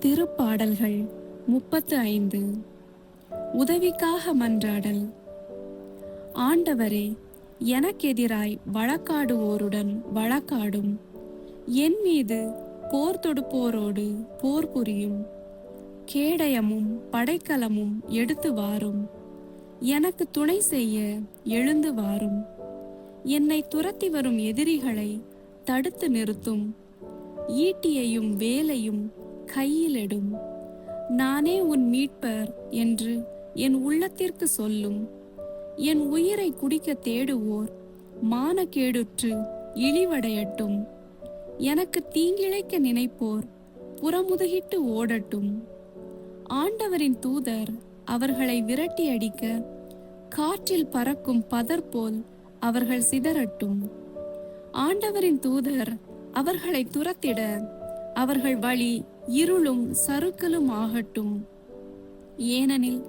திருப்பாடல்கள் 35. உதவிக்காக மன்றாடல். ஆண்டவரே, எனக்கெதிராய் வழக்காடுவோருடன் வழக்காடும். என் மீது போர் தொடுப்போரோடு போர் புரியும். கேடயமும் படைக்கலமும் எடுத்து வாரும். எனக்கு துணை செய்ய எழுந்து வாரும். என்னை துரத்தி வரும் எதிரிகளை தடுத்து நிறுத்தும். ஈட்டியையும் வேலையும் கையிலெடும். நானே உன் மீட்பர் என்று என் உள்ளத்திற்கு சொல்லும். என் உயிரை குடிக்க தேடுவோர் மானக்கேடுற்று இழிவடையட்டும். எனக்கு தீங்கிழைக்க நினைப்போர் புறமுதுகிட்டு ஓடட்டும். ஆண்டவரின் தூதர் அவர்களை விரட்டி அடிக்க காற்றில் பறக்கும் பதர் போல் அவர்கள் சிதறட்டும். ஆண்டவரின் தூதர் அவர்களை துரத்திட அவர்கள் வழி இருளும் சறுக்கலும் ஆகட்டும். ஏனெனில்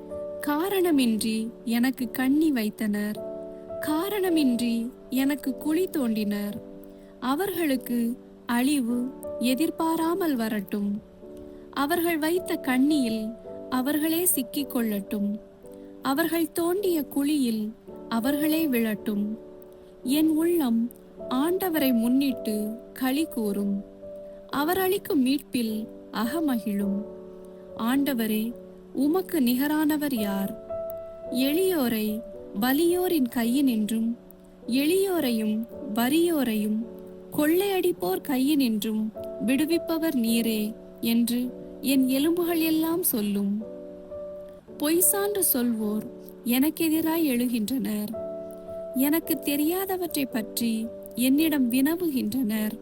காரணமின்றி எனக்கு கண்ணி வைத்தனர், காரணமின்றி எனக்கு குழி தோண்டினர். அவர்களுக்கு அழிவு எதிர்பாராமல் வரட்டும். அவர்கள் வைத்த கண்ணியில் அவர்களே சிக்கிக் கொள்ளட்டும். அவர்கள் தோண்டிய குழியில் அவர்களே விழட்டும். என் உள்ளம் ஆண்டவரை முன்னிட்டு களி கூறும். அவர் அளிக்கும் மீட்பில் அகமகிழும். ஆண்டவரே, உமக்கு நிகரானவர் யார்? எளியோரை வலியோரின் கையினின்றும் எளியோரையும் வறியோரையும் கொள்ளையடிப்போர் கையினின்றும் விடுவிப்பவர் நீரே என்று என் எலும்புகள் எல்லாம் சொல்லும். பொய் சான்று சொல்வோர் எனக்கெதிராய் எழுகின்றனர். எனக்கு தெரியாதவற்றை பற்றி என்னிடம் வினவுகின்றனர்.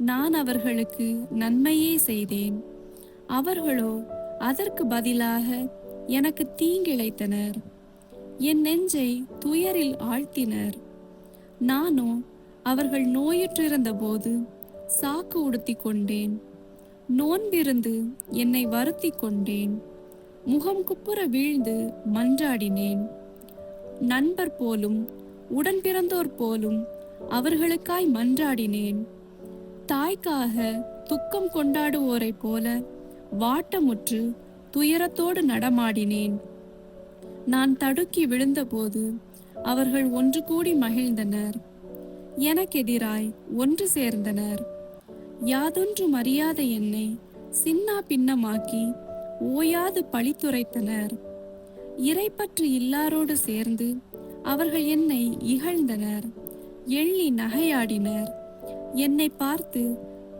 நான் அவர்களுக்கு நன்மையே செய்தேன். அவர்களோ அதற்கு பதிலாக எனக்கு தீங்கிழைத்தனர். என் நெஞ்சை துயரில் ஆழ்த்தினர். நானோ அவர்கள் நோயுற்றிருந்த போது சாக்கு உடுத்தி கொண்டேன். நோன்பிருந்து என்னை வருத்தி கொண்டேன். முகம் குப்புற வீழ்ந்து மன்றாடினேன். நண்பர் போலும் உடன் பிறந்தோர் போலும் அவர்களுக்காய் மன்றாடினேன். தாய்க்காக துக்கம் கொண்டாடுவோரை போல வாட்டமுற்று துயரத்தோடு நடமாடினேன். நான் தடுக்கி விழுந்தபோது அவர்கள் ஒன்று கூடி மகிழ்ந்தனர். எனக்கெதிராய் ஒன்று சேர்ந்தனர். யாதொன்றும் அறியாத என்னை சின்னா பின்னமாக்கி ஓயாது பழித்துரைத்தனர். இறைப்பற்று இல்லாரோடு சேர்ந்து அவர்கள் என்னை இகழ்ந்தனர், எள்ளி நகையாடினர். என்னை பார்த்து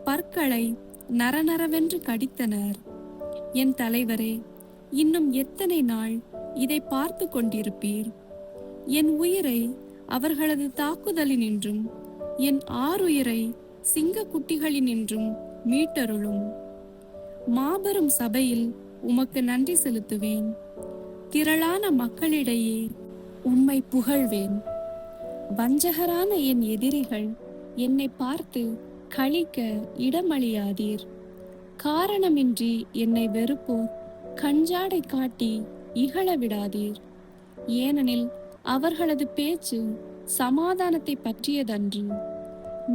பற்களை நரநரவென்று கடித்தனர். என் தலைவரே, இன்னும் எத்தனை நாள் இதை பார்த்து கொண்டிருப்பீர்? என் உயிரை அவர்களது தாக்குதலினின்றும் என் ஆறுயிரை சிங்க குட்டிகளினின்றும் மீட்டருளும். மாபெரும் சபையில் உமக்கு நன்றி செலுத்துவேன். திரளான மக்களிடையே உம்மை புகழ்வேன். வஞ்சகரான என் எதிரிகள் என்னை பார்த்து களிக்க இடமளியாதீர். காரணமின்றி என்னை வெறுப்போர் கஞ்சாடை காட்டி இகழ விடாதீர். ஏனெனில் அவர்களது பேச்சு சமாதானத்தை பற்றியதன்று.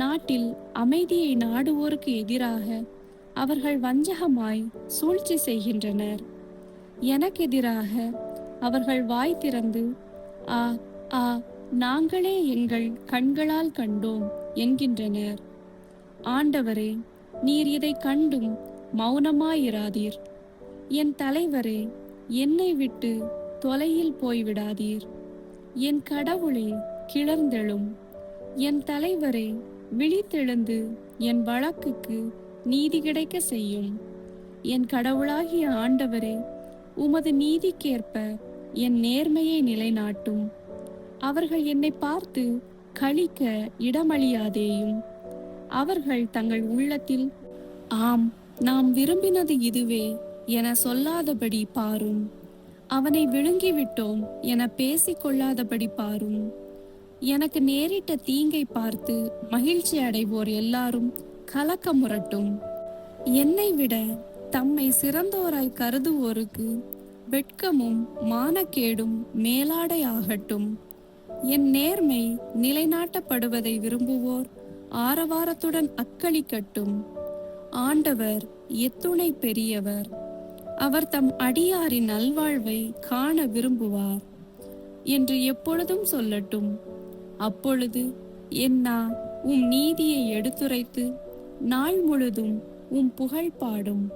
நாட்டில் அமைதியை நாடுவோருக்கு எதிராக அவர்கள் வஞ்சகமாய் சூழ்ச்சி செய்கின்றனர். எனக்கெதிராக அவர்கள் வாய் திறந்து ஆ ஆ நாங்களே எங்கள் கண்களால் கண்டோம் என்கின்றனர். ஆண்டவரே, நீர் இதை கண்டும் மௌனமாயிராதீர். என் தலைவரே, என்னை விட்டு தொலையில் போய்விடாதீர். என் கடவுளே, கிளர்ந்தெழும். என் தலைவரே, விழித்தெழுந்து என் வழக்குக்கு நீதி கிடைக்க செய்யும். என் கடவுளாகிய ஆண்டவரே, உமது நீதிக்கேற்ப என் நேர்மையை நிலைநாட்டும். அவர்கள் என்னை பார்த்து களிக்க இடமளியாதேயும். அவர்கள் தங்கள் உள்ளத்தில் ஆம், நாம் விரும்பினது இதுவே என சொல்லாதபடி பாரும். அவனை விழுங்கிவிட்டோம் என பேசிக்கொள்ளாதபடி பாரும். எனக்கு நேரிட்ட தீங்கை பார்த்து மகிழ்ச்சி அடைவோர் எல்லாரும் கலக்கமுறட்டும். என்னை விட தம்மை சிறந்தோராய் கருதுவோருக்கு வெட்கமும் மானக்கேடும் மேலாடை ஆகட்டும். என் நேர்மை நிலைநாட்டப்படுவதை விரும்புவோர் ஆரவாரத்துடன் அக்களிக்கட்டும். ஆண்டவர் எத்துணை பெரியவர். அவர் தம் அடியாரின் நல்வாழ்வை காண விரும்புவார் என்று எப்பொழுதும் சொல்லட்டும். அப்பொழுது என் நா உம் நீதியை எடுத்துரைத்து நாள் முழுதும் உம் புகழ் பாடும்.